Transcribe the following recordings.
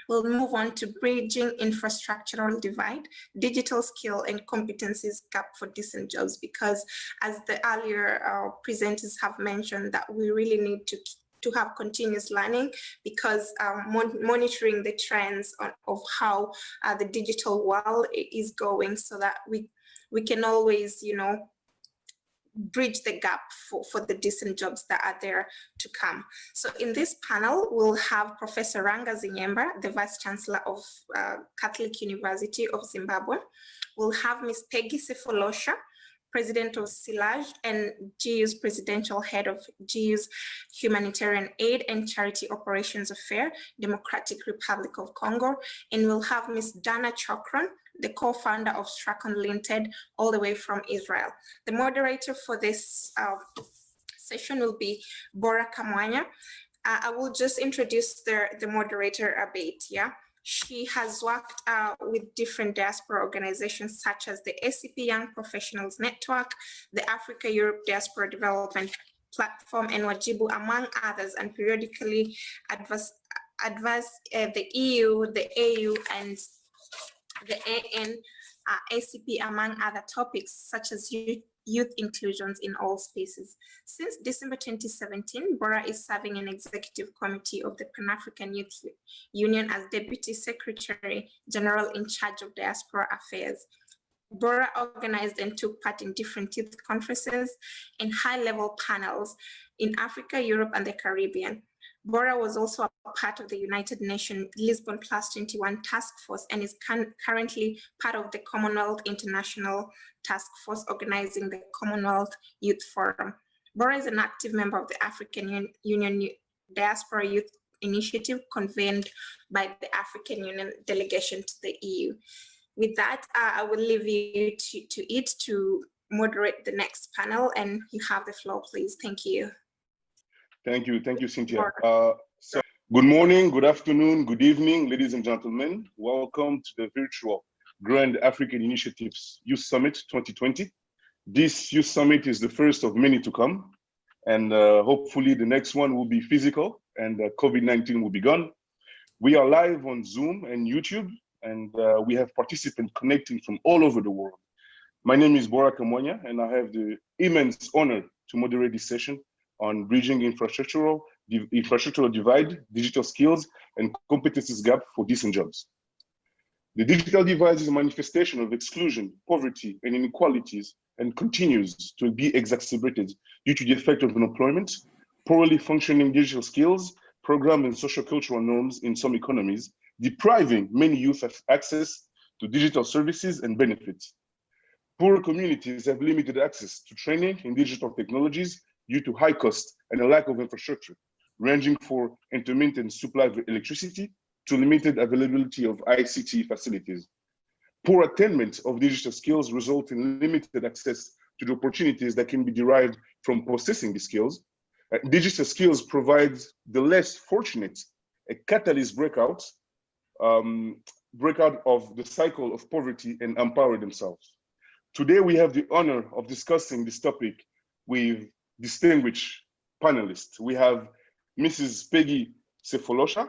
We'll move on to bridging infrastructural divide, digital skill and competencies gap for decent jobs, because as the earlier presenters have mentioned, that we really need to have continuous learning, because monitoring the trends of how the digital world is going, so that we can always, bridge the gap for the decent jobs that are there to come. So in this panel, we'll have Professor Ranga Zinyemba, the Vice Chancellor of Catholic University of Zimbabwe. We'll have Ms. Peggy Sefolosha, President of SILAJ and GU's Presidential Head of GU's Humanitarian Aid and Charity Operations Affair, Democratic Republic of Congo. And we'll have Ms. Dana Chokran, the co-founder of Strachan Limited, all the way from Israel. The moderator for this session will be Bora Kamwanya. I will just introduce the moderator a bit, yeah? She has worked with different diaspora organizations such as the ACP Young Professionals Network, the Africa-Europe Diaspora Development Platform, and Wajibu, among others, and periodically advise the EU, the AU, and the AN, ACP, among other topics such as youth inclusions in all spaces. Since December 2017, Bora is serving an executive committee of the Pan-African Youth Union as Deputy Secretary General in charge of diaspora affairs. Bora organized and took part in different youth conferences and high-level panels in Africa, Europe, and the Caribbean. Bora was also a part of the United Nations Lisbon Plus 21 Task Force and is currently part of the Commonwealth International Task Force organizing the Commonwealth Youth Forum. Bora is an active member of the African Union Diaspora Youth Initiative convened by the African Union delegation to the EU. With that, I will leave you to moderate the next panel, and you have the floor, please. Thank you. Thank you, Cynthia. So good morning, good afternoon, good evening, ladies and gentlemen. Welcome to the virtual Grand African Initiatives Youth Summit 2020. This Youth Summit is the first of many to come, and hopefully the next one will be physical and COVID-19 will be gone. We are live on Zoom and YouTube, and we have participants connecting from all over the world. My name is Bora Kamwanya, and I have the immense honor to moderate this session on bridging infrastructural divide, digital skills, and competencies gap for decent jobs. The digital divide is a manifestation of exclusion, poverty, and inequalities, and continues to be exacerbated due to the effect of unemployment, poorly functioning digital skills, program and socio-cultural norms in some economies, depriving many youth of access to digital services and benefits. Poor communities have limited access to training in digital technologies due to high cost and a lack of infrastructure, ranging for intermittent supply of electricity to limited availability of ICT facilities. Poor attainment of digital skills result in limited access to the opportunities that can be derived from possessing the skills. Digital skills provide the less fortunate a catalyst breakout of the cycle of poverty and empower themselves. Today, we have the honor of discussing this topic with distinguished panelists. We have Mrs. Peggy Sefolosha.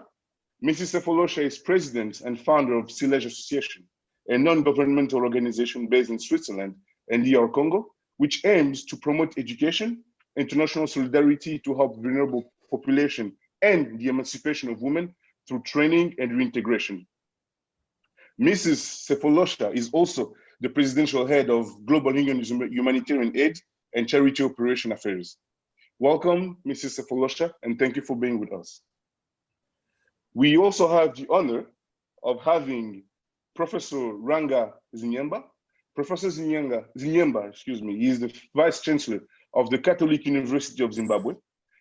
Mrs. Sefolosha is president and founder of SILAJ Association, a non-governmental organization based in Switzerland and DR Congo, which aims to promote education, international solidarity to help vulnerable population and the emancipation of women through training and reintegration. Mrs. Sefolosha is also the presidential head of Global Union Humanitarian Aid and Charity Operation Affairs. Welcome, Mrs. Sefolosha, and thank you for being with us. We also have the honor of having Professor Ranga Zinyemba. Professor Zinyemba, he is the Vice Chancellor of the Catholic University of Zimbabwe.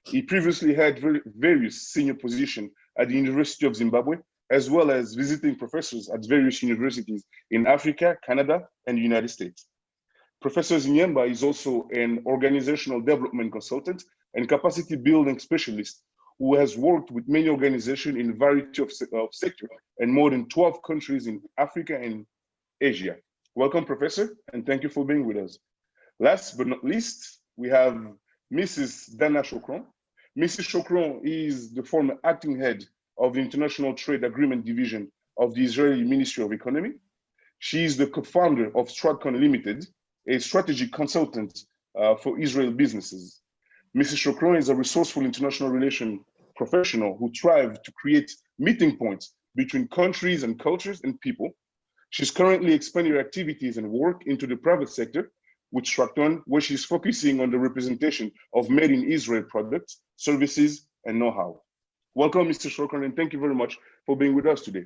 He previously had various senior positions at the University of Zimbabwe, as well as visiting professors at various universities in Africa, Canada, and the United States. Professor Zinyemba is also an organizational development consultant and capacity building specialist who has worked with many organizations in a variety of sectors and more than 12 countries in Africa and Asia. Welcome, Professor, and thank you for being with us. Last but not least, we have Mrs. Dana Chokran. Mrs. Chokran is the former acting head of the International Trade Agreement Division of the Israeli Ministry of Economy. She is the co-founder of Stratcon Limited, a strategic consultant for Israel businesses. Mrs. Shokron is a resourceful international relation professional who thrives to create meeting points between countries and cultures and people. She's currently expanding her activities and work into the private sector with Stratcon, where she's focusing on the representation of made in Israel products, services, and know-how. Welcome, Mr. Shokron, and thank you very much for being with us today.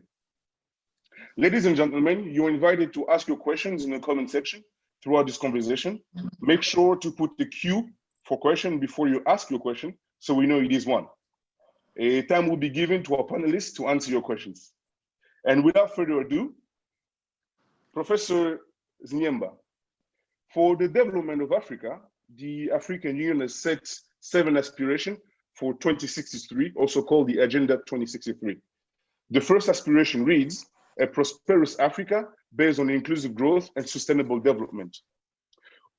Ladies and gentlemen, you're invited to ask your questions in the comment section throughout this conversation. Make sure to put the queue for question before you ask your question, so we know it is one. A time will be given to our panelists to answer your questions. And without further ado, Professor Zniemba, for the development of Africa, the African Union has set 7 aspirations for 2063, also called the Agenda 2063. The first aspiration reads, a prosperous Africa based on inclusive growth and sustainable development.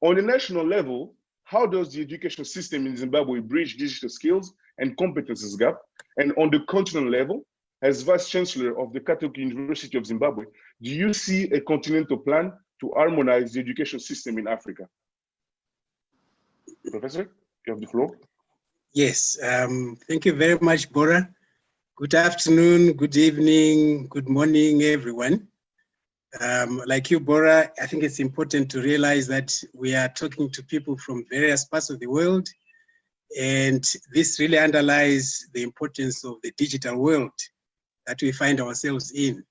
On a national level, how does the education system in Zimbabwe bridge digital skills and competences gap? And on the continental level, as Vice Chancellor of the Catholic University of Zimbabwe, do you see a continental plan to harmonize the education system in Africa? Professor, you have the floor. Yes, thank you very much, Bora. Good afternoon, good evening, good morning, everyone. Like you, Bora, I think it's important to realize that we are talking to people from various parts of the world, and this really underlies the importance of the digital world that we find ourselves in,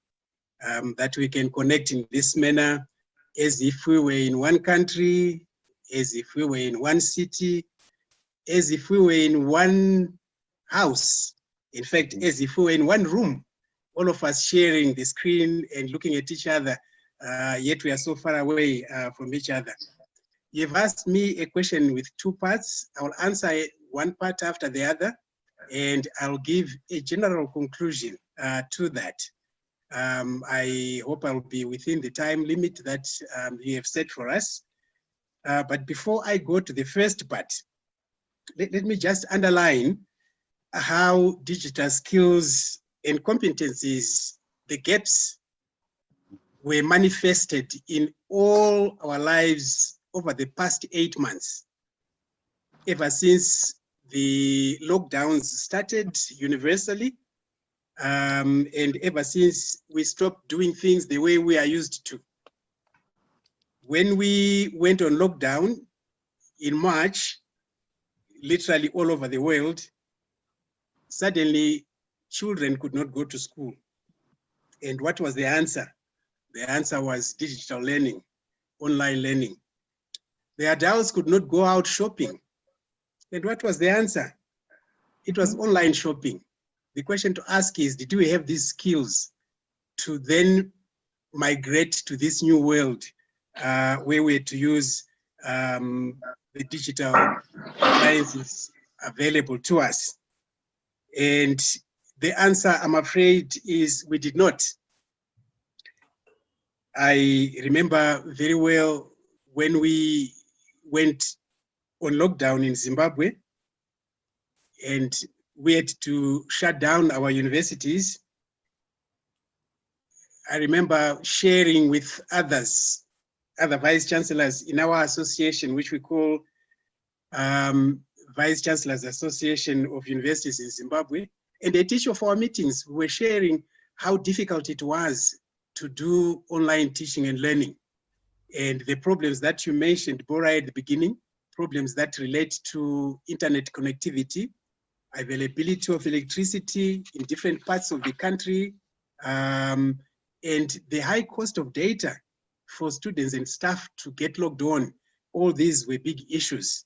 that we can connect in this manner as if we were in one country, as if we were in one city, as if we were in one house. In fact, as if we were in one room, all of us sharing the screen and looking at each other, yet we are so far away from each other. You've asked me a question with 2 parts. I'll answer one part after the other, and I'll give a general conclusion to that. I hope I'll be within the time limit that you have set for us. But before I go to the first part, let me just underline how digital skills and competencies, the gaps, were manifested in all our lives over the past 8 months. Ever since the lockdowns started universally, and ever since we stopped doing things the way we are used to. When we went on lockdown in March, literally all over the world, suddenly children could not go to school. And what was the answer? The answer was digital learning, online learning. The adults could not go out shopping. And what was the answer? It was online shopping. The question to ask is, did we have these skills to then migrate to this new world where we had to use the digital appliances available to us? And the answer, I'm afraid, is we did not. I remember very well when we went on lockdown in Zimbabwe and we had to shut down our universities. I remember sharing with others, other vice chancellors in our association, which we call Vice Chancellors Association of Universities in Zimbabwe. And at each of our meetings, we were sharing how difficult it was to do online teaching and learning. And the problems that you mentioned, Bora, at the beginning, problems that relate to internet connectivity, availability of electricity in different parts of the country, and the high cost of data for students and staff to get logged on. All these were big issues.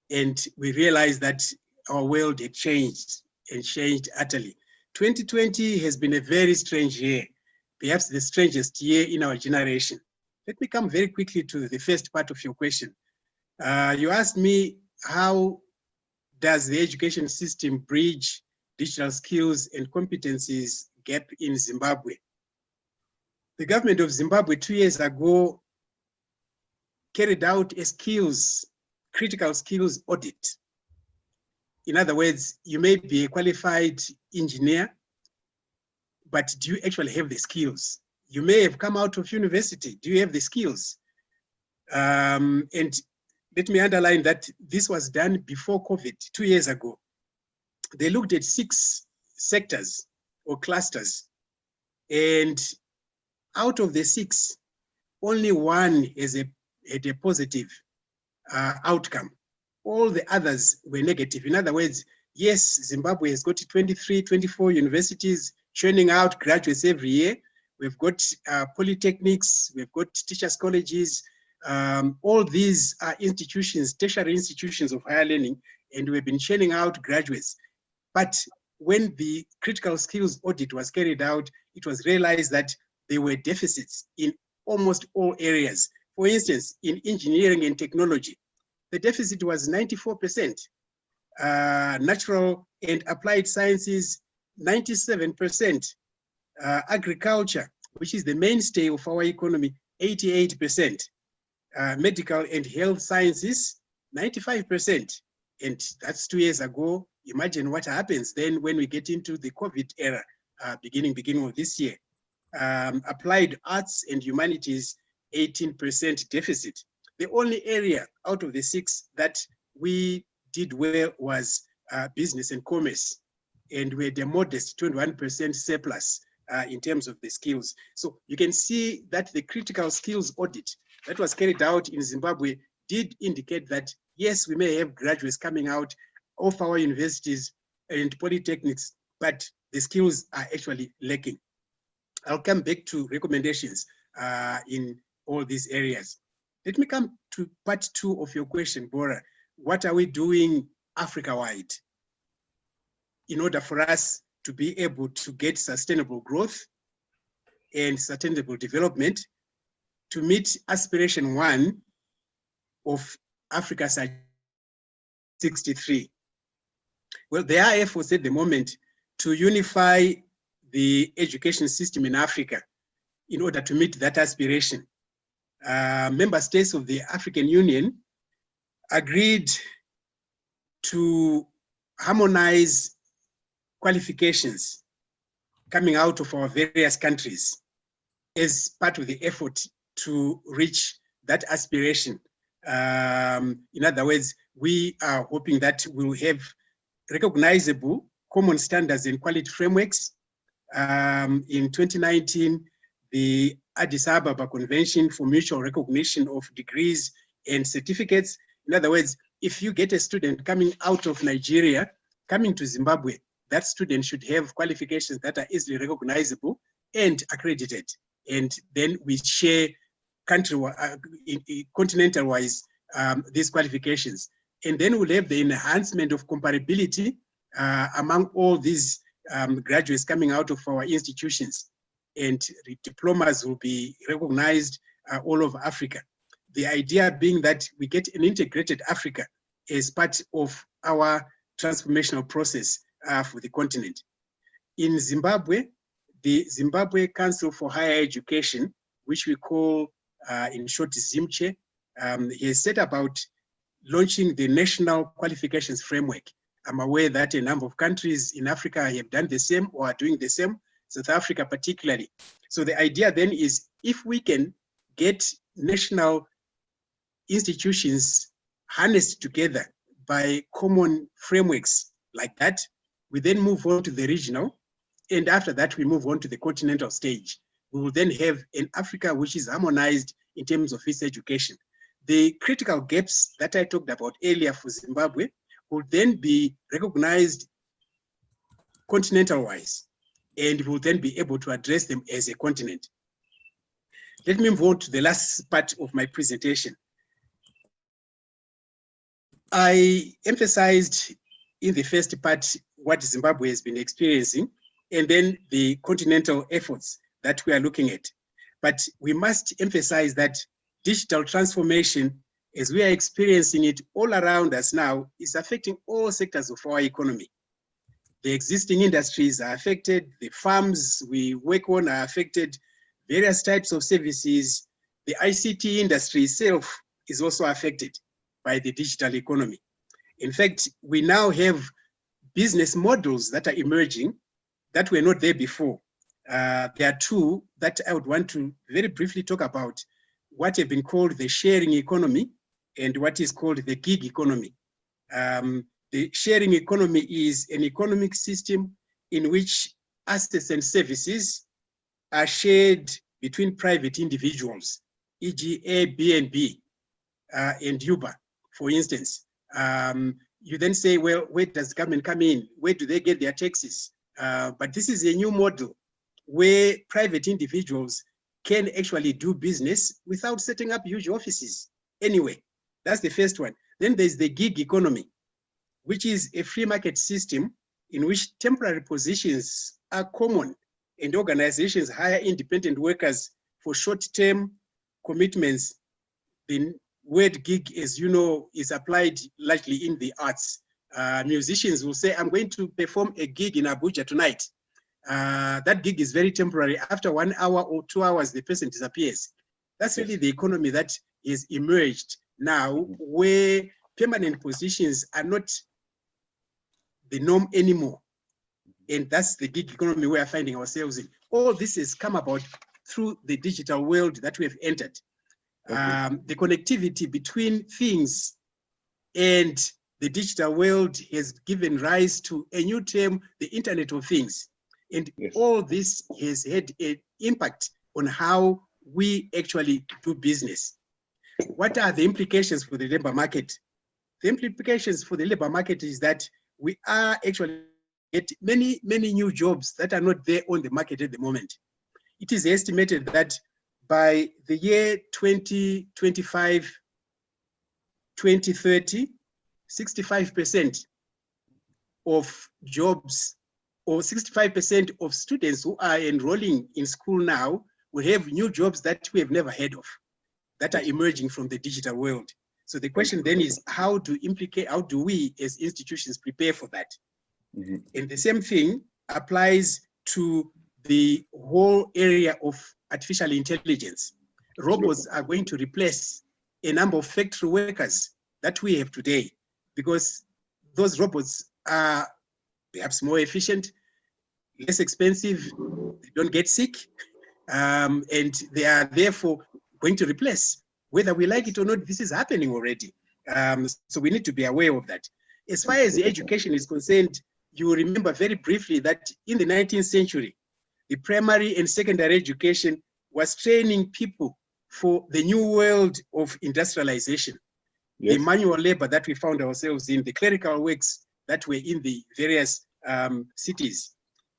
And we realized that our world had changed and changed utterly. 2020 has been a very strange year, perhaps the strangest year in our generation. Let me come very quickly to the first part of your question. You asked me, how does the education system bridge digital skills and competencies gap in Zimbabwe? The government of Zimbabwe 2 years ago carried out a critical skills audit. In other words, you may be a qualified engineer, but do you actually have the skills? You may have come out of university. Do you have the skills? And let me underline that this was done before COVID, 2 years ago. They looked at 6 sectors or clusters, and out of the 6, only 1 had a positive outcome. All the others were negative. In other words, yes, Zimbabwe has got 23, 24 universities churning out graduates every year. We've got polytechnics, we've got teachers' colleges. All these are institutions, tertiary institutions of higher learning, and we've been churning out graduates. But when the critical skills audit was carried out, it was realized that there were deficits in almost all areas. For instance, in engineering and technology, the deficit was 94%. Natural and applied sciences, 97%. Agriculture, which is the mainstay of our economy, 88%. Medical and health sciences, 95%. And that's 2 years ago. Imagine what happens then when we get into the COVID era, beginning of this year. Applied arts and humanities, 18% deficit. The only area out of the 6 that we did well was business and commerce. And we had a modest 21% surplus in terms of the skills. So you can see that the critical skills audit that was carried out in Zimbabwe did indicate that, yes, we may have graduates coming out of our universities and polytechnics, but the skills are actually lacking. I'll come back to recommendations in all these areas. Let me come to part 2 of your question, Bora. What are we doing Africa-wide in order for us to be able to get sustainable growth and sustainable development to meet aspiration 1 of Africa 63? Well, there are efforts at the moment to unify the education system in Africa in order to meet that aspiration. Member states of the African Union agreed to harmonize qualifications coming out of our various countries as part of the effort to reach that aspiration. In other words, we are hoping that we'll have recognizable common standards and quality frameworks. In 2019, the Addis Ababa Convention for Mutual Recognition of Degrees and Certificates. In other words, if you get a student coming out of Nigeria, coming to Zimbabwe, that student should have qualifications that are easily recognizable and accredited. And then we share continental-wise these qualifications. And then we'll have the enhancement of comparability among all these graduates coming out of our institutions. And the diplomas will be recognized all over Africa. The idea being that we get an integrated Africa as part of our transformational process for the continent. In Zimbabwe, the Zimbabwe Council for Higher Education, which we call in short ZIMCHE, has set about launching the National Qualifications Framework. I'm aware that a number of countries in Africa have done the same or are doing the same, South Africa particularly. So the idea then is if we can get national institutions harnessed together by common frameworks like that, we then move on to the regional, and after that we move on to the continental stage. We will then have an Africa which is harmonized in terms of its education. The critical gaps that I talked about earlier for Zimbabwe will then be recognized continental-wise, and will then be able to address them as a continent. Let me move on to the last part of my presentation. I emphasized in the first part what Zimbabwe has been experiencing, and then the continental efforts that we are looking at. But we must emphasize that digital transformation, as we are experiencing it all around us now, is affecting all sectors of our economy. The existing industries are affected, the farms we work on are affected, various types of services. The ICT industry itself is also affected by the digital economy. In fact, we now have business models that are emerging that were not there before. There are two that I would want to very briefly talk about, what have been called the sharing economy and what is called the gig economy. The sharing economy is an economic system in which assets and services are shared between private individuals, e.g. Airbnb and Uber, for instance. You then say, well, where does government come in? Where do they get their taxes? But this is a new model where private individuals can actually do business without setting up huge offices. Anyway, that's the first one. Then there's the gig economy, which is a free market system in which temporary positions are common and organizations hire independent workers for short-term commitments. The word gig, as you know, is applied largely in the arts. Musicians will say, I'm going to perform a gig in Abuja tonight. That gig is very temporary. After 1 hour or 2 hours, the person disappears. That's really the economy that is emerged now, where permanent positions are not the norm anymore. And that's the gig economy we are finding ourselves in. All this has come about through the digital world that we have entered. The connectivity between things and the digital world has given rise to a new term, the Internet of Things. And all this has had an impact on how we actually do business. What are the implications for the labor market? The implications for the labor market is that we are actually getting many new jobs that are not there on the market at the moment. It is estimated that by the year 2025, 2030, 65% of jobs or 65% of students who are enrolling in school now will have new jobs that we have never heard of, that are emerging from the digital world. So the question then is, how do we as institutions prepare for that? And the same thing applies to the whole area of artificial intelligence. Robots are going to replace a number of factory workers that we have today, because those robots are perhaps more efficient, less expensive, they don't get sick, and they are therefore going to replace. Whether we like it or not, this is happening already. So we need to be aware of that. As far as the education is concerned, you will remember very briefly that in the 19th century, the primary and secondary education was training people for the new world of industrialization. The manual labor that we found ourselves in, the clerical works that were in the various cities.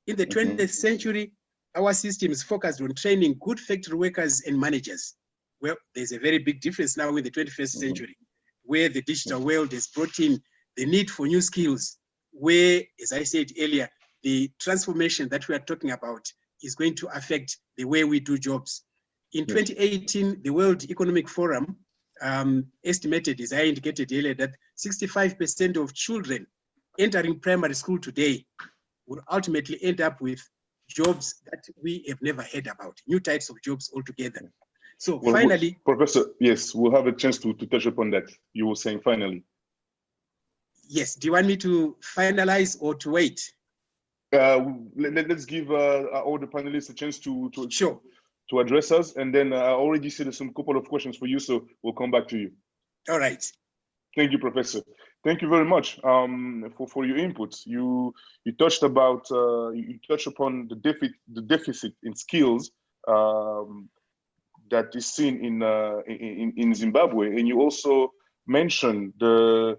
In the 20th century, our system is focused on training good factory workers and managers. Well, there's a very big difference now in the 21st century, where the digital world has brought in the need for new skills, where, as I said earlier, the transformation that we are talking about is going to affect the way we do jobs. In 2018, the World Economic Forum estimated, as I indicated earlier, that 65% of children entering primary school today will ultimately end up with jobs that we have never heard about, new types of jobs altogether. So finally— Professor, yes, we'll have a chance to touch upon that. You were saying finally. Yes, do you want me to finalize or to wait? Let's give all the panelists a chance to address us, and then I already see there's some couple of questions for you, so we'll come back to you. All right. Thank you, Professor. Thank you very much for your inputs. You touched about you touched upon the deficit in skills that is seen in Zimbabwe, and you also mentioned the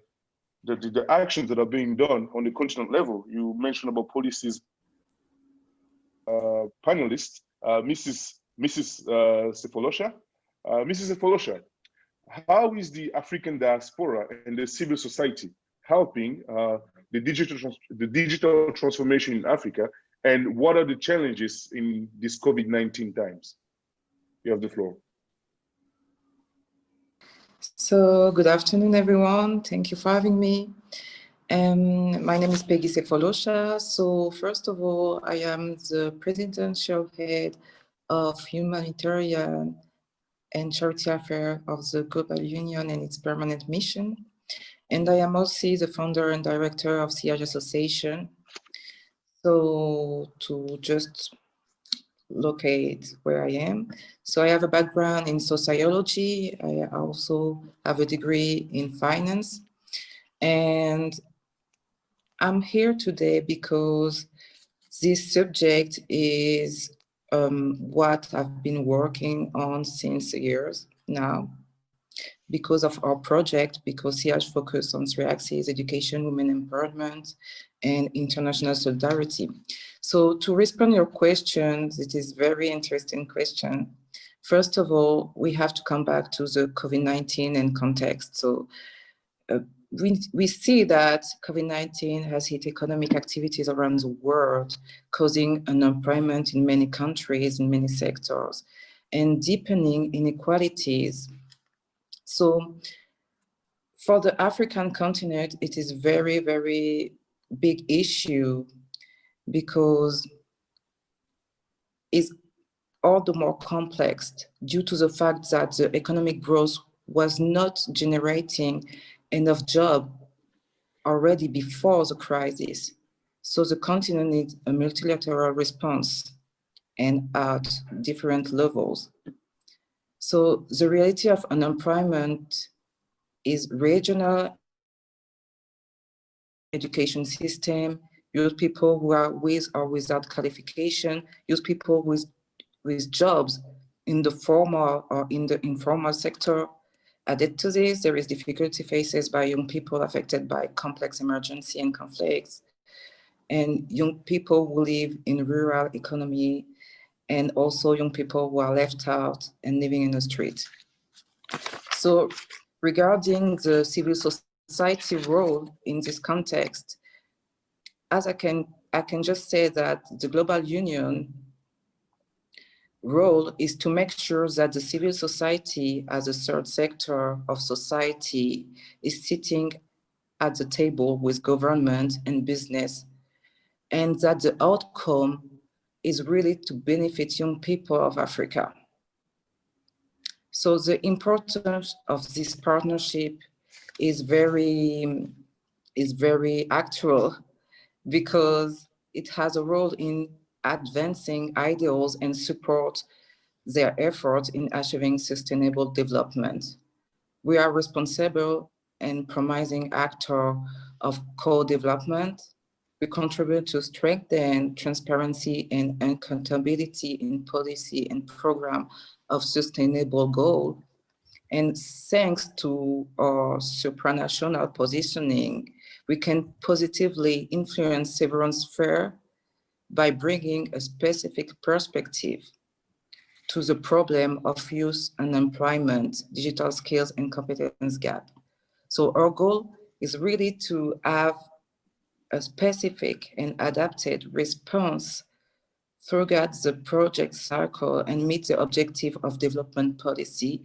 actions that are being done on the continent level. You mentioned about policies. Panelist, Mrs. Sefolosha. Mrs. Sefolosha, how is the African diaspora and the civil society helping the digital transformation in Africa, and what are the challenges in these COVID-19 times? You have the floor. So good afternoon, everyone. Thank you for having me. My name is Peggy Sefolosha. So first of all, I am the presidential head of humanitarian and charity affairs of the Global Union and its permanent mission. and I am also the founder and director of CIH Association. So to just locate where I am. So I have a background in sociology. I also have a degree in finance. And I'm here today because this subject is what I've been working on since years now. Because of our project, because CIH focused on three axes: education, women empowerment, and international solidarity. So to respond to your questions, it is very interesting question. First of all, we have to come back to the COVID-19 and context. So we see that COVID-19 has hit economic activities around the world, causing unemployment in many countries, in many sectors, and deepening inequalities. So for the African continent, it is very, very big issue because it's all the more complex due to the fact that the economic growth was not generating enough jobs already before the crisis. So the continent needs a multilateral response and at different levels. So the reality of unemployment is regional education system, use people who are with or without qualification, use people with jobs in the formal or in the informal sector. Added to this, there is difficulty faces by young people affected by complex emergency and conflicts, and young people who live in rural economy, and also young people who are left out and living in the street. So regarding the civil society role in this context, as I can just say that the Global Union role is to make sure that the civil society as a third sector of society is sitting at the table with government and business, and that the outcome is really to benefit young people of Africa. So the importance of this partnership is very actual, because it has a role in advancing ideals and support their efforts in achieving sustainable development. We are responsible and promising actor of co-development. We contribute to strengthen transparency and accountability in policy and program of sustainable goal. And thanks to our supranational positioning, we can positively influence several spheres by bringing a specific perspective to the problem of youth unemployment, digital skills, and competence gap. So our goal is really to have a specific and adapted response throughout the project cycle and meet the objective of development policy,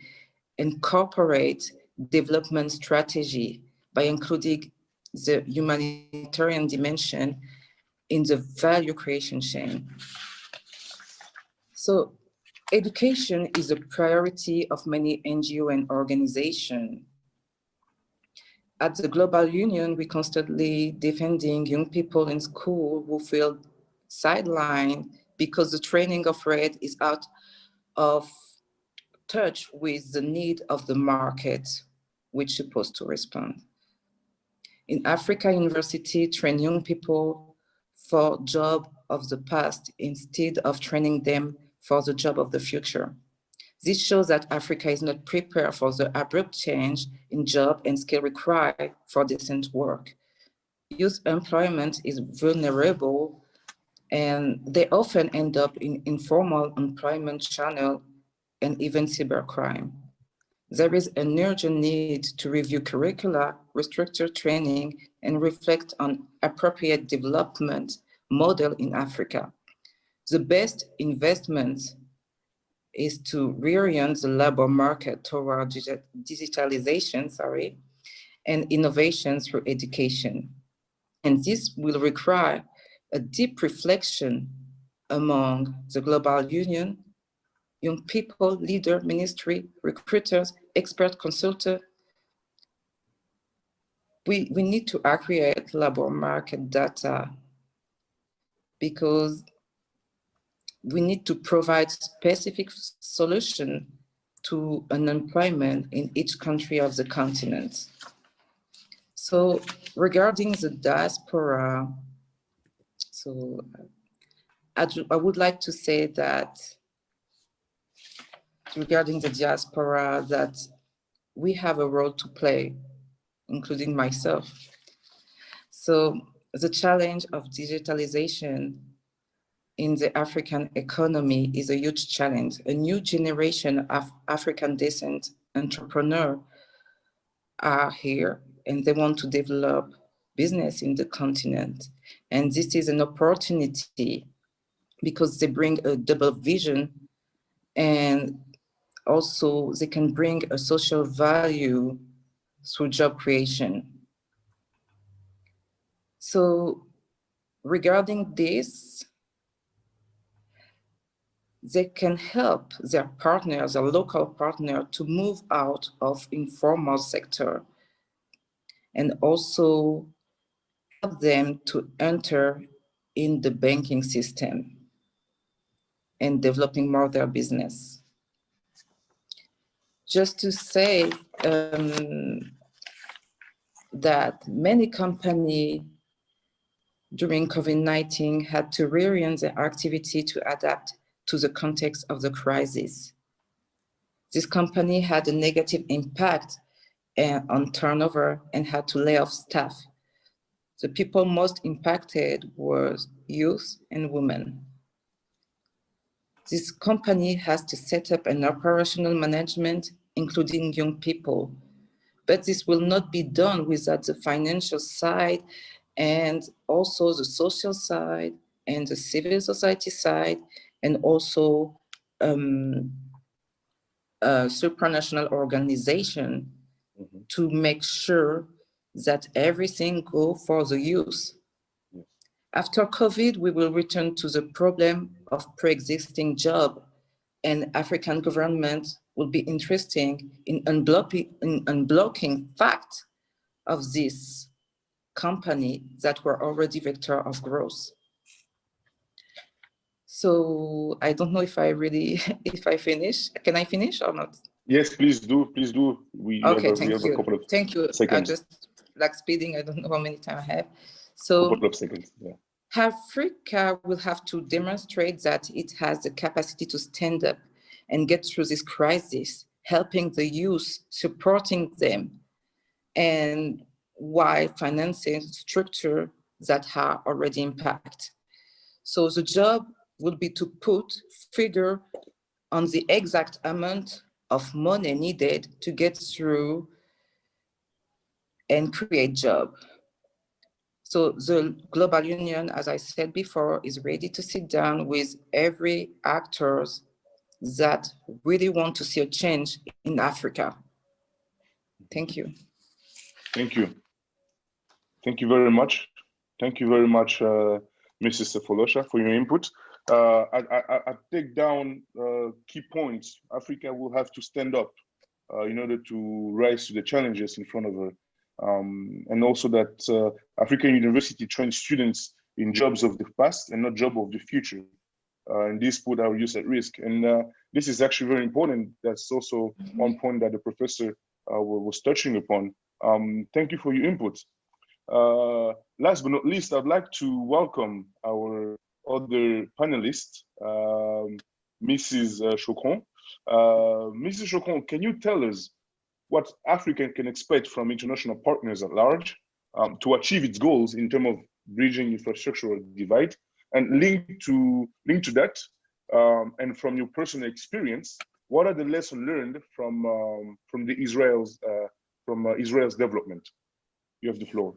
incorporate development strategy by including the humanitarian dimension in the value creation chain. So education is a priority of many NGO and organizations. At the Global Union, we constantly defending young people in school who feel sidelined because the training offered is out of touch with the need of the market, which is supposed to respond. In Africa, university train young people for job of the past instead of training them for the job of the future. This shows that Africa is not prepared for the abrupt change in job and skill required for decent work. Youth employment is vulnerable, and they often end up in informal employment channel and even cybercrime. There is an urgent need to review curricula, restructure training, and reflect on appropriate development model in Africa. The best investment is to reorient the labor market toward digitalization, and innovation through education. And this will require a deep reflection among the Global Union, young people, leader, ministry, recruiters, expert consultants, we need to accurate labor market data because we need to provide specific solution to unemployment in each country of the continent. So regarding the diaspora, so I would like to say that regarding the diaspora, that we have a role to play, including myself. So the challenge of digitalization in the African economy is a huge challenge. A new generation of African descent entrepreneurs are here and they want to develop business in the continent. And this is an opportunity because they bring a double vision and also they can bring a social value through job creation. So regarding this, they can help their partners, their local partner, to move out of informal sector and also help them to enter in the banking system and developing more their business. Just to say that many companies during COVID-19 had to reorient their activity to adapt to the context of the crisis. This company had a negative impact on turnover and had to lay off staff. The people most impacted were youth and women. This company has to set up an operational management, including young people, but this will not be done without the financial side and also the social side and the civil society side and also supranational organization to make sure that everything go for the youth. Yes. After COVID, we will return to the problem of pre-existing job, and African government will be interesting in unblocking fact of this company that were already vector of growth. So I don't know if I really, if I finish. Can I finish or not? Yes, please do. Please do. We have a couple of seconds. I just like speeding. I don't know how many time I have. So couple of seconds. Yeah. Africa will have to demonstrate that it has the capacity to stand up and get through this crisis, helping the youth, supporting them, and while financing structure that are already impact. So the job will be to put figure on the exact amount of money needed to get through and create job. So the Global Union, as I said before, is ready to sit down with every actors that really want to see a change in Africa. Thank you. Thank you. Thank you very much. Thank you very much, Mrs. Sefolosha, for your input. I take down key points. Africa will have to stand up in order to rise to the challenges in front of her. And also that African University trains students in jobs of the past and not jobs of the future. And this put our youth at risk. And this is actually very important. That's also one point that the professor was touching upon. Thank you for your input. Last but not least, I'd like to welcome our other panelist, Mrs. Chocron. Mrs. Chocron, can you tell us what Africa can expect from international partners at large to achieve its goals in terms of bridging infrastructural divide? And linked to that, and from your personal experience, what are the lessons learned from Israel's development? You have the floor.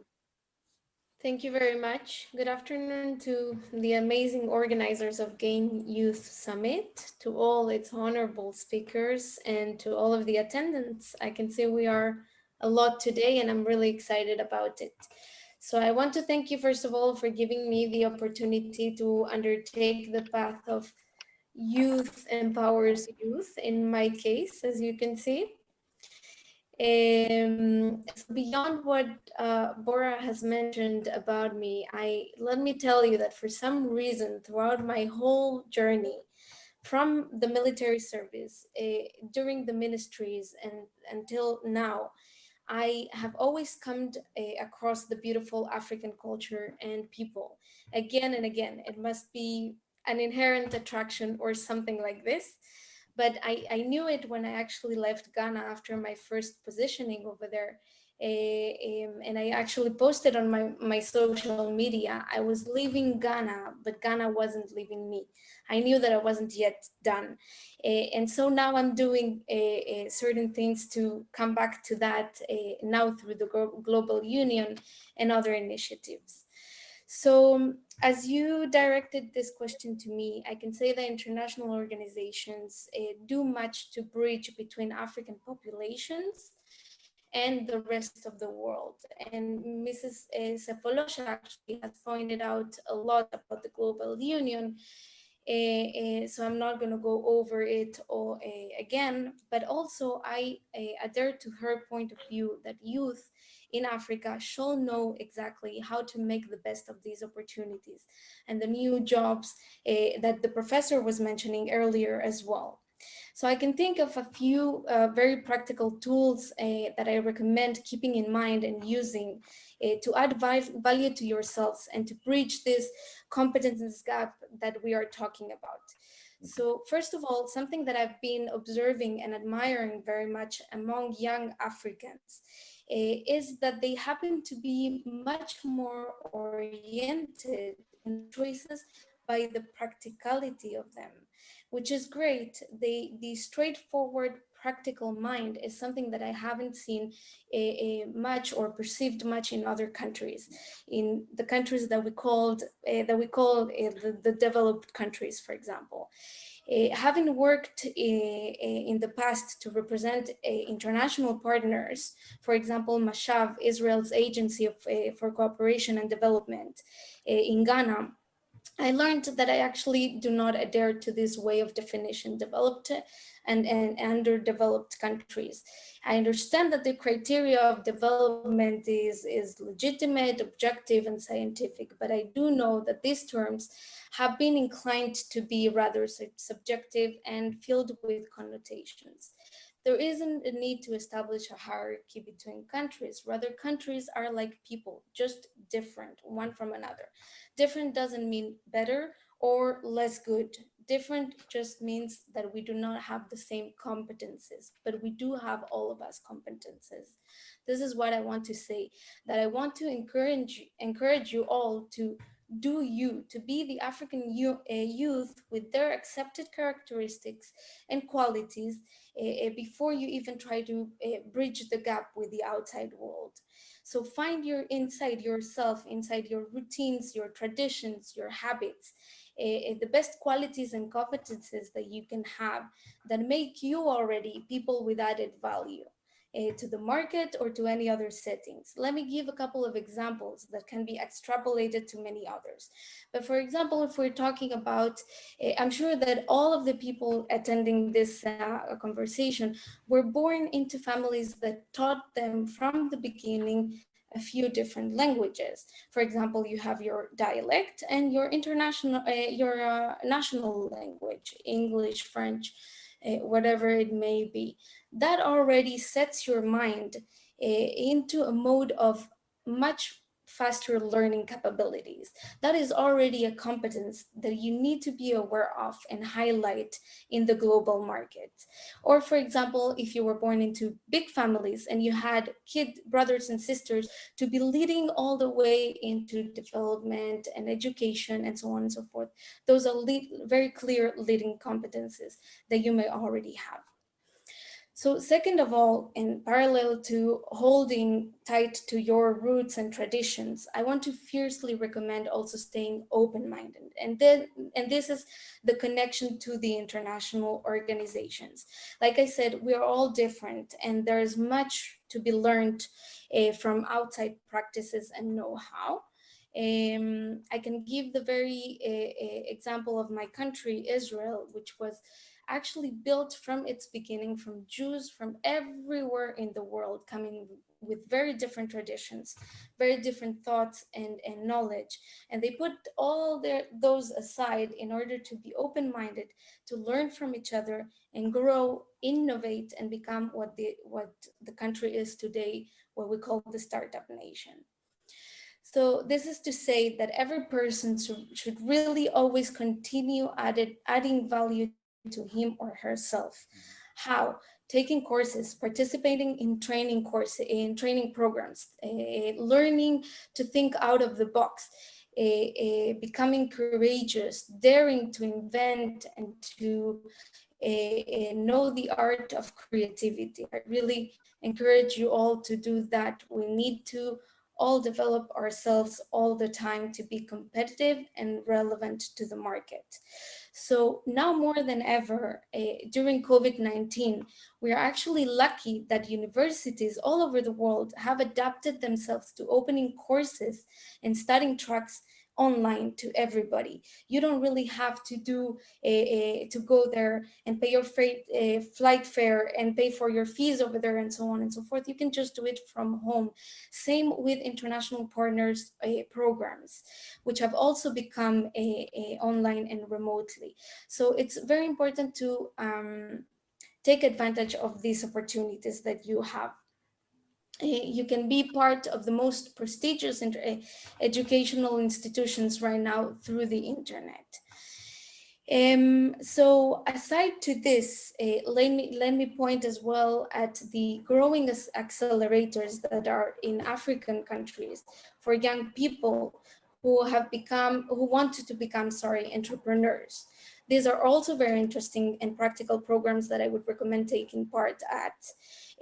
Thank you very much. Good afternoon to the amazing organizers of GAIN Youth Summit, to all its honorable speakers, and to all of the attendants. I can say we are a lot today, and I'm really excited about it. So I want to thank you, first of all, for giving me the opportunity to undertake the path of youth empowers youth, in my case, as you can see. So beyond what Bora has mentioned about me, let me tell you that for some reason throughout my whole journey, from the military service, during the ministries and until now, I have always come across the beautiful African culture and people again and again. It must be an inherent attraction or something like this. But I knew it when I actually left Ghana after my first positioning over there. And I actually posted on my social media, I was leaving Ghana, but Ghana wasn't leaving me. I knew that I wasn't yet done. And so now I'm doing certain things to come back to that now through the Global Union and other initiatives. So as you directed this question to me, I can say that international organizations do much to bridge between African populations and the rest of the world. And Mrs. Sefolosha actually has pointed out a lot about the Global Union. So I'm not going to go over it all again, but also I adhere to her point of view that youth in Africa shall know exactly how to make the best of these opportunities and the new jobs that the professor was mentioning earlier as well. So I can think of a few very practical tools that I recommend keeping in mind and using to add value to yourselves and to bridge this competences gap that we are talking about. So first of all, something that I've been observing and admiring very much among young Africans is that they happen to be much more oriented in their choices by the practicality of them, which is great. The straightforward practical mind is something that I haven't seen much or perceived much in other countries, in the countries that we call the developed countries, for example. Having worked in the past to represent international partners, for example, Mashav, Israel's agency for cooperation and development in Ghana, I learned that I actually do not adhere to this way of definition, developed and underdeveloped countries. I understand that the criteria of development is legitimate, objective, and scientific, but I do know that these terms have been inclined to be rather subjective and filled with connotations. There isn't a need to establish a hierarchy between countries. Rather, countries are like people, just different one from another. Different doesn't mean better or less good. Different just means that we do not have the same competences, but we do have all of us competences. This is what I want to say, that I want to encourage you all to do you, to be the African youth with their accepted characteristics and qualities before you even try to bridge the gap with the outside world. So find your inside yourself, inside your routines, your traditions, your habits, the best qualities and competences that you can have that make you already people with added value to the market or to any other settings. Let me give a couple of examples that can be extrapolated to many others. But for example, if we're talking about, I'm sure that all of the people attending this conversation were born into families that taught them from the beginning a few different languages. For example, you have your dialect and your international, your national language, English, French, whatever it may be. That already sets your mind into a mode of much faster learning capabilities. That is already a competence that you need to be aware of and highlight in the global market. Or for example, if you were born into big families and you had brothers and sisters, to be leading all the way into development and education and so on and so forth. Those are very clear leading competences that you may already have. So second of all, in parallel to holding tight to your roots and traditions, I want to fiercely recommend also staying open-minded. And this is the connection to the international organizations. Like I said, we are all different and there is much to be learned from outside practices and know-how. I can give the very example of my country, Israel, which was actually built from its beginning from Jews from everywhere in the world, coming with very different traditions, very different thoughts and knowledge. And they put all those aside in order to be open-minded, to learn from each other and grow, innovate, and become what the country is today, what we call the startup nation. So this is to say that every person should really always continue adding value to him or herself. How? Taking courses, participating in training programs, learning to think out of the box, becoming courageous, daring to invent and to know the art of creativity. I really encourage you all to do that. We need to all develop ourselves all the time to be competitive and relevant to the market. So now more than ever, during COVID-19, we are actually lucky that universities all over the world have adapted themselves to opening courses and studying tracks online to everybody. You don't really have to to go there and pay your flight fare and pay for your fees over there and so on and so forth. You can just do it from home. Same with international partners programs, which have also become online and remotely. So it's very important to take advantage of these opportunities that you have. You can be part of the most prestigious educational institutions right now through the internet. So aside to this, let me point as well at the growing accelerators that are in African countries for young people who wanted to become, entrepreneurs. These are also very interesting and practical programs that I would recommend taking part at.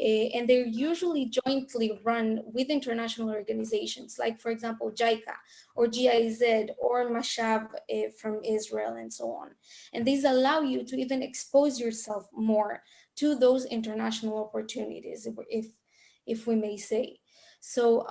And they're usually jointly run with international organizations, like, for example, JICA or GIZ or Mashab from Israel and so on. And these allow you to even expose yourself more to those international opportunities, if we may say. So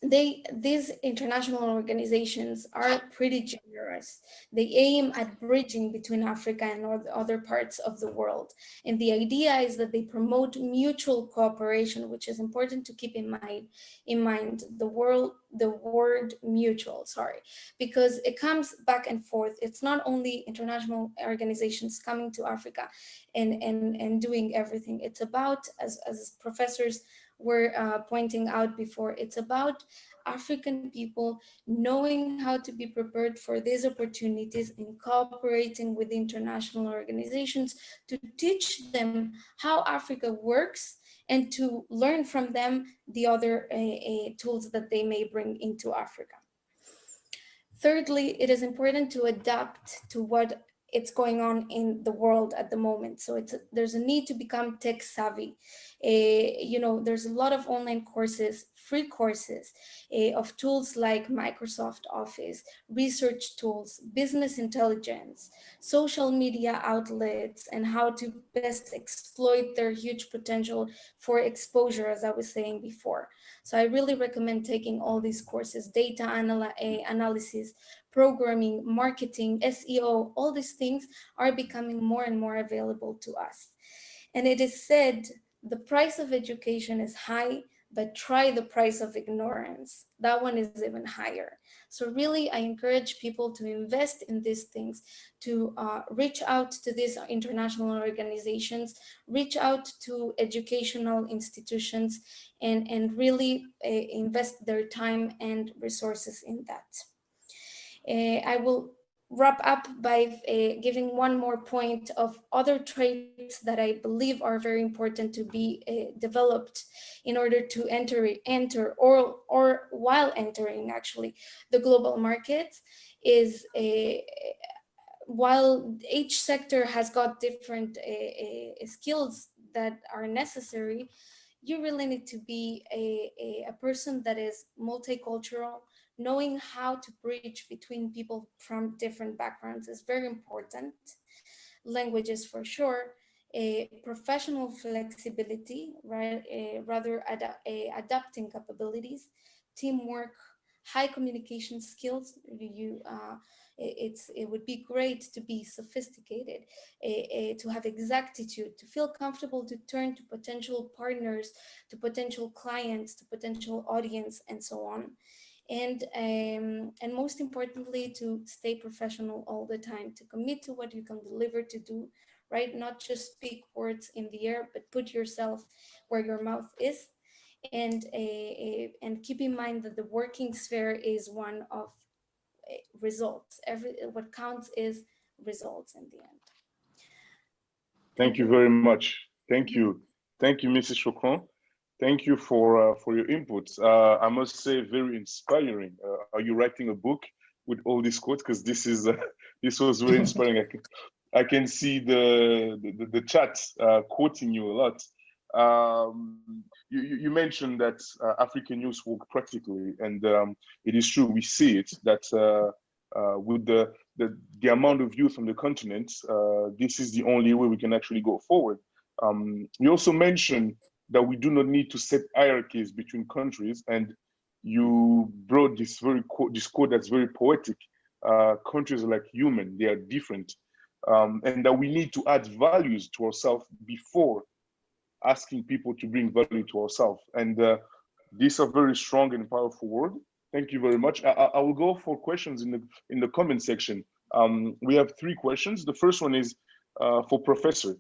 these international organizations are pretty generous. They aim at bridging between Africa and other parts of the world. And the idea is that they promote mutual cooperation, which is important to keep in mind the word mutual, because it comes back and forth. It's not only international organizations coming to Africa and doing everything. It's about, as professors were pointing out before, it's about African people knowing how to be prepared for these opportunities and cooperating with international organizations to teach them how Africa works and to learn from them the other tools that they may bring into Africa. Thirdly, it is important to adapt to what it's going on in the world at the moment. So there's a need to become tech savvy. There's a lot of online courses, free courses of tools like Microsoft Office, research tools, business intelligence, social media outlets, and how to best exploit their huge potential for exposure, as I was saying before. So I really recommend taking all these courses: data analysis, programming, marketing, SEO. All these things are becoming more and more available to us. And it is said, the price of education is high, but try the price of ignorance. That one is even higher. So really, I encourage people to invest in these things, to reach out to these international organizations, reach out to educational institutions, and really invest their time and resources in that. I will wrap up by giving one more point of other traits that I believe are very important to be developed in order to enter or while entering actually the global markets is while each sector has got different skills that are necessary, you really need to be a person that is multicultural. Knowing how to bridge between people from different backgrounds is very important. Languages for sure, professional flexibility, right? Adapting capabilities, teamwork, high communication skills. It would be great to be sophisticated, to have exactitude, to feel comfortable to turn to potential partners, to potential clients, to potential audience, and so on. And most importantly, to stay professional all the time, to commit to what you can deliver to do, right? Not just speak words in the air, but put yourself where your mouth is. And keep in mind that the working sphere is one of results. What counts is results in the end. Thank you very much. Thank you. Thank you, Mrs. Chokron. Thank you for your inputs. I must say, very inspiring. Are you writing a book with all these quotes? Because this is this was very inspiring. I can see the chat quoting you a lot. You mentioned that African youth work practically, and it is true. We see it that with the amount of youth on the continent, this is the only way we can actually go forward. You also mentioned that we do not need to set hierarchies between countries, and you brought this quote that's very poetic. Countries are like human; they are different, and that we need to add values to ourselves before asking people to bring value to ourselves. And these are very strong and powerful words. Thank you very much. I will go for questions in the comment section. We have 3 questions. The first one is for Professor.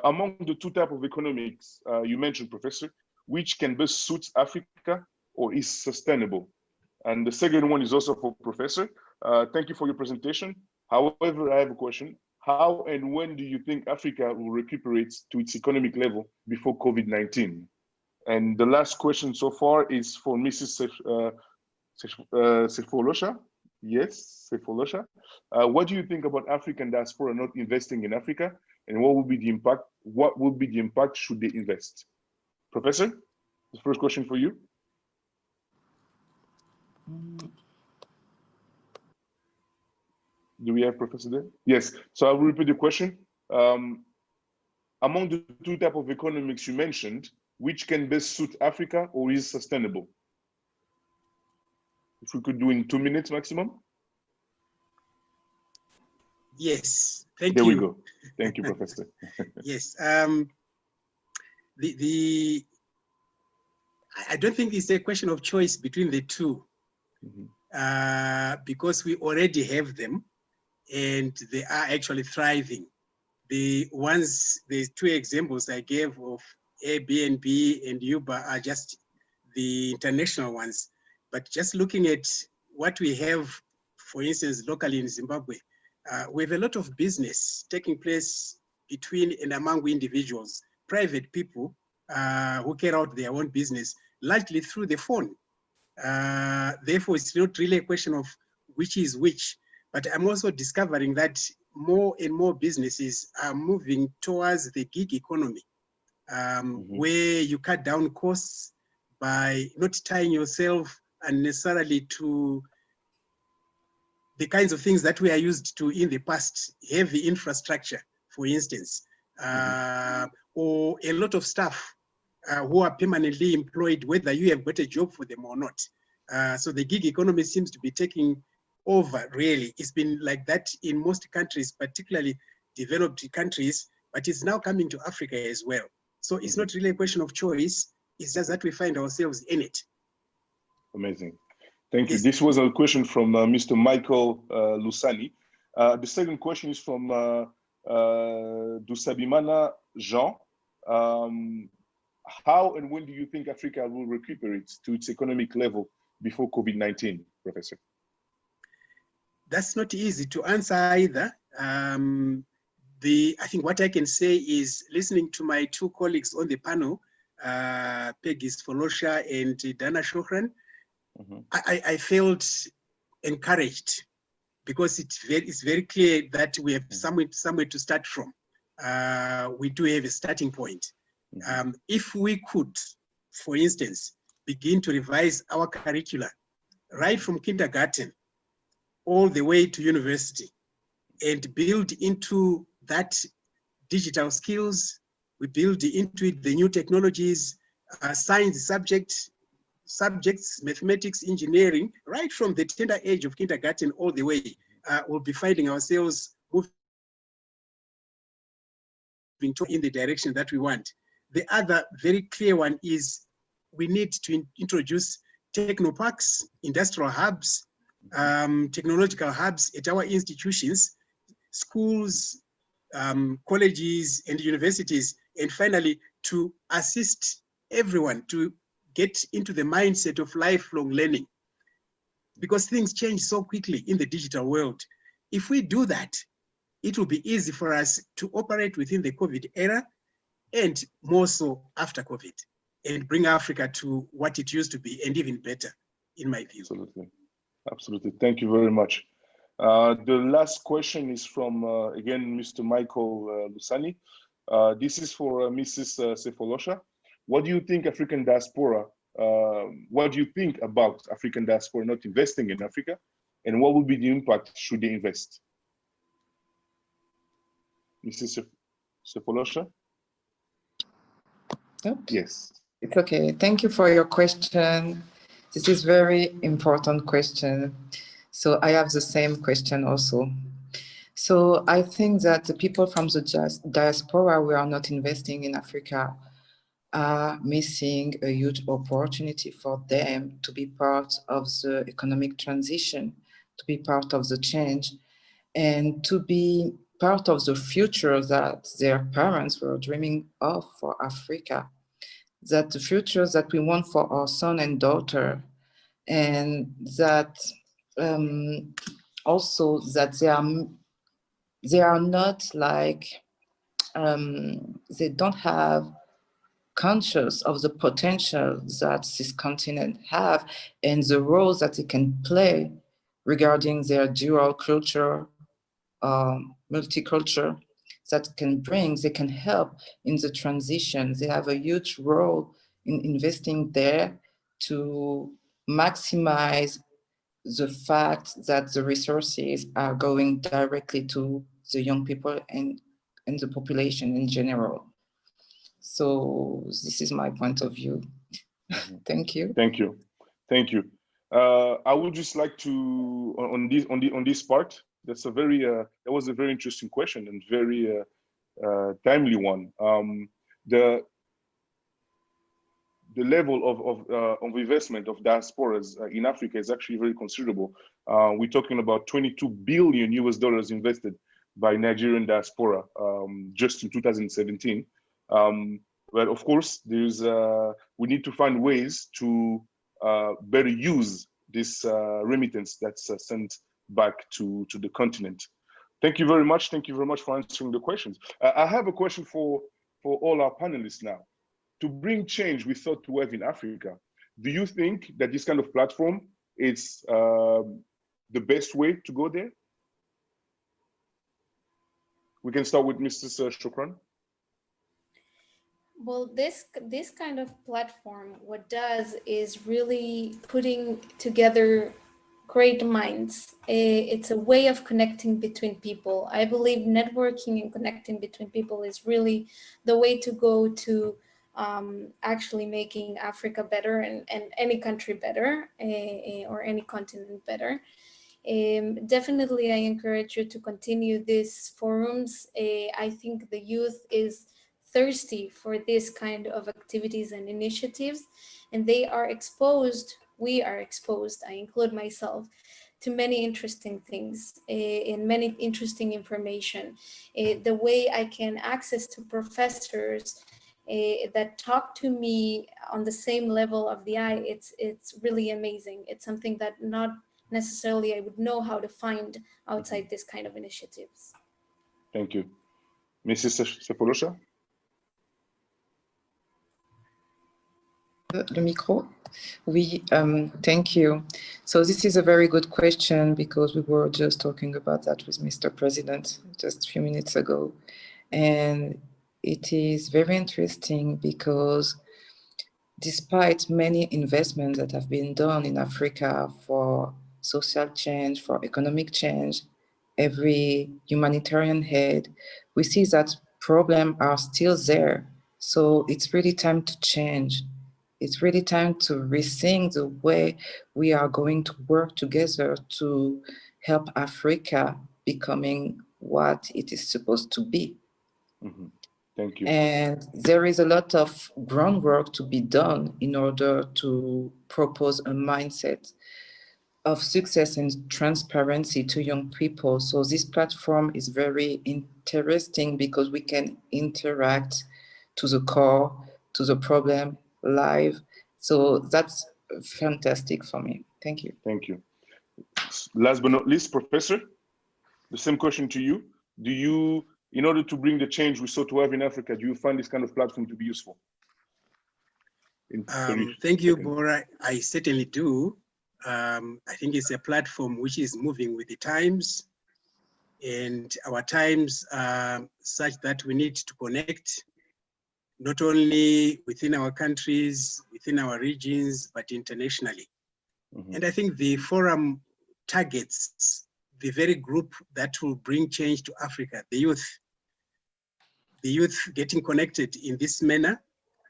Among the 2 types of economics you mentioned, Professor, which can best suit Africa or is sustainable? And the second one is also for Professor. Thank you for your presentation. However, I have a question. How and when do you think Africa will recuperate to its economic level before COVID-19? And the last question so far is for Mrs. Sefolosha. Yes, Sefolosha. What do you think about African diaspora not investing in Africa, and what will be the impact? What will be the impact should they invest? Professor, the first question for you. Do we have Professor there? Yes. So I will repeat the question. Among the 2 types of economics you mentioned, which can best suit Africa or is sustainable? If we could do in 2 minutes maximum. Yes, thank you. There we you. go. Thank you, Professor. Yes. I don't think it's a question of choice between the 2, because we already have them and they are actually thriving. The 2 examples I gave of Airbnb and Uber are just the international ones. But just looking at what we have, for instance, locally in Zimbabwe, we have a lot of business taking place between and among individuals, private people who carry out their own business, largely through the phone. Therefore, it's not really a question of which is which, but I'm also discovering that more and more businesses are moving towards the gig economy, where you cut down costs by not tying yourself unnecessarily to the kinds of things that we are used to in the past, heavy infrastructure, for instance, or a lot of staff who are permanently employed, whether you have got a job for them or not. So the gig economy seems to be taking over, really. It's been like that in most countries, particularly developed countries, but it's now coming to Africa as well. So it's not really a question of choice, it's just that we find ourselves in it. Amazing. Thank you. This was a question from Mr. Michael Lusani. The second question is from Dusabimana Jean. How and when do you think Africa will recuperate to its economic level before COVID-19, Professor? That's not easy to answer either. I think what I can say is, listening to my 2 colleagues on the panel, Peggy Sefolosha and Dana Shokran, I felt encouraged, because it's very clear that we have somewhere to start from. We do have a starting point. If we could, for instance, begin to revise our curricula right from kindergarten all the way to university, and build into that digital skills, we build into it the new technologies, science subject, subjects, mathematics, engineering, right from the tender age of kindergarten all the way, we'll be finding ourselves moving in the direction that we want. The other very clear one is we need to introduce technoparks, industrial hubs, technological hubs at our institutions, schools, colleges and universities, and finally to assist everyone to get into the mindset of lifelong learning, because things change so quickly in the digital world. If we do that, it will be easy for us to operate within the COVID era and more so after COVID, and bring Africa to what it used to be and even better, in my view. Absolutely. Absolutely. Thank you very much. The last question is from, again, Mr. Michael Lusani. This is for Mrs. Sefolosha. What do you think African diaspora, what do you think about African diaspora not investing in Africa? And what will be the impact should they invest? Mrs. Sefolosha? Oops. Yes. It's okay. Thank you for your question. This is very important question. So I have the same question also. So I think that the people from the diaspora who are not investing in Africa are missing a huge opportunity for them to be part of the economic transition, to be part of the change, and to be part of the future that their parents were dreaming of for Africa, that the future that we want for our son and daughter, and that also that they are not like, they don't have conscious of the potential that this continent have and the role that it can play regarding their dual culture, multicultural, that they can help in the transition. They have a huge role in investing there to maximize the fact that the resources are going directly to the young people and the population in general. So this is my point of view. Thank you. Thank you. Thank you. I would just like to, on this part, that was a very interesting question and very timely one. The level of investment of diasporas in Africa is actually very considerable. We're talking about $22 billion US invested by Nigerian diaspora just in 2017. But of course, we need to find ways to better use this remittance that's sent back to the continent. Thank you very much. Thank you very much for answering the questions. I have a question for all our panelists now. To bring change we thought to have in Africa, do you think that this kind of platform is the best way to go there? We can start with Mrs. Shukran. Well, this kind of platform, what does is really putting together great minds. It's a way of connecting between people. I believe networking and connecting between people is really the way to go to actually making Africa better and any country better, or any continent better. Definitely, I encourage you to continue these forums. I think the youth is thirsty for this kind of activities and initiatives, and they are exposed, we are exposed, I include myself, to many interesting things, and many interesting information. The way I can access to professors that talk to me on the same level of the eye, it's really amazing. It's something that not necessarily I would know how to find outside this kind of initiatives. Thank you. Mrs. Sefolosha? Le micro? Oui, thank you. So this is a very good question because we were just talking about that with Mr. President just a few minutes ago. And it is very interesting because despite many investments that have been done in Africa for social change, for economic change, every humanitarian aid, we see that problems are still there. So it's really time to change. it's really time to rethink the way we are going to work together to help Africa becoming what it is supposed to be. Thank you. And there is a lot of groundwork to be done in order to propose a mindset of success and transparency to young people. So this platform is very interesting because we can interact to the core, to the problem live. So that's fantastic for me. Thank you. Thank you. Last but not least, Professor, the same question to you. Do you, in order to bring the change we sought to have in Africa, do you find this kind of platform to be useful? Thank you, Bora. I certainly do. I think it's a platform which is moving with the times, and our times are such that we need to connect not only within our countries, within our regions, but internationally. And I think the forum targets the very group that will bring change to Africa, the youth. The youth getting connected in this manner,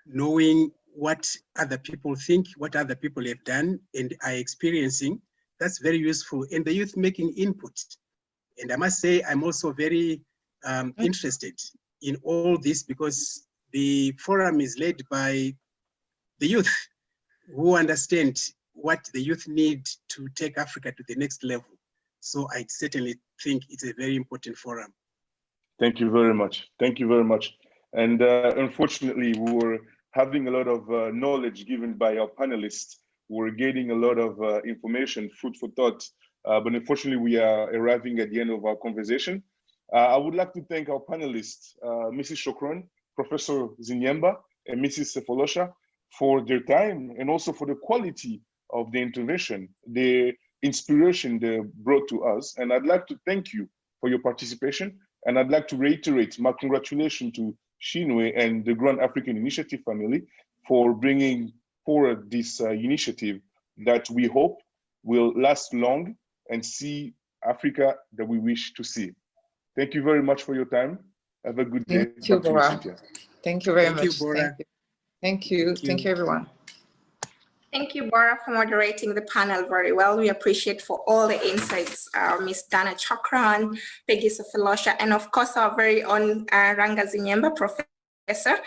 knowing what other people think, what other people have done and are experiencing. That's very useful. And the youth making input. And I must say, I'm also very interested in all this because the forum is led by the youth who understand what the youth need to take Africa to the next level. So I certainly think it's a very important forum. Thank you very much. Thank you very much. And unfortunately, we were having a lot of knowledge given by our panelists. We're getting a lot of information, food for thought. But unfortunately, we are arriving at the end of our conversation. I would like to thank our panelists, Mrs. Shokron, Professor Zinyemba, and Mrs. Sefolosha, for their time and also for the quality of the intervention, the inspiration they brought to us. And I'd like to thank you for your participation. And I'd like to reiterate my congratulations to Shinwe and the Grand African Initiative family for bringing forward this initiative that we hope will last long and see Africa that we wish to see. Thank you very much for your time. Have a good day. Thank you, Bora. Thank you very much. Thank you, Bora. Thank you. Thank you, everyone. Thank you, Bora, for moderating the panel very well. We appreciate for all the insights, Ms. Dana Chokran, Peggy Sefolosha, and of course, our very own Ranga Zinyemba, Professor.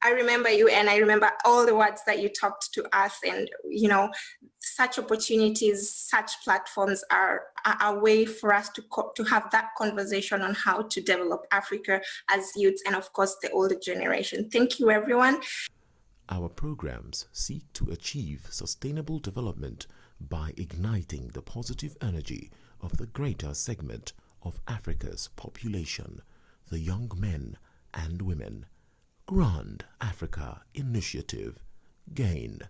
I remember you and I remember all the words that you talked to us, and you know, such opportunities, such platforms are a way for us to have that conversation on how to develop Africa as youths and of course the older generation. Thank you, everyone. Our programs seek to achieve sustainable development by igniting the positive energy of the greater segment of Africa's population, the young men and women. Grand Africa Initiative, GAIN,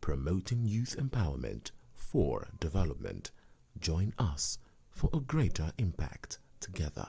promoting youth empowerment for development. Join us for a greater impact together.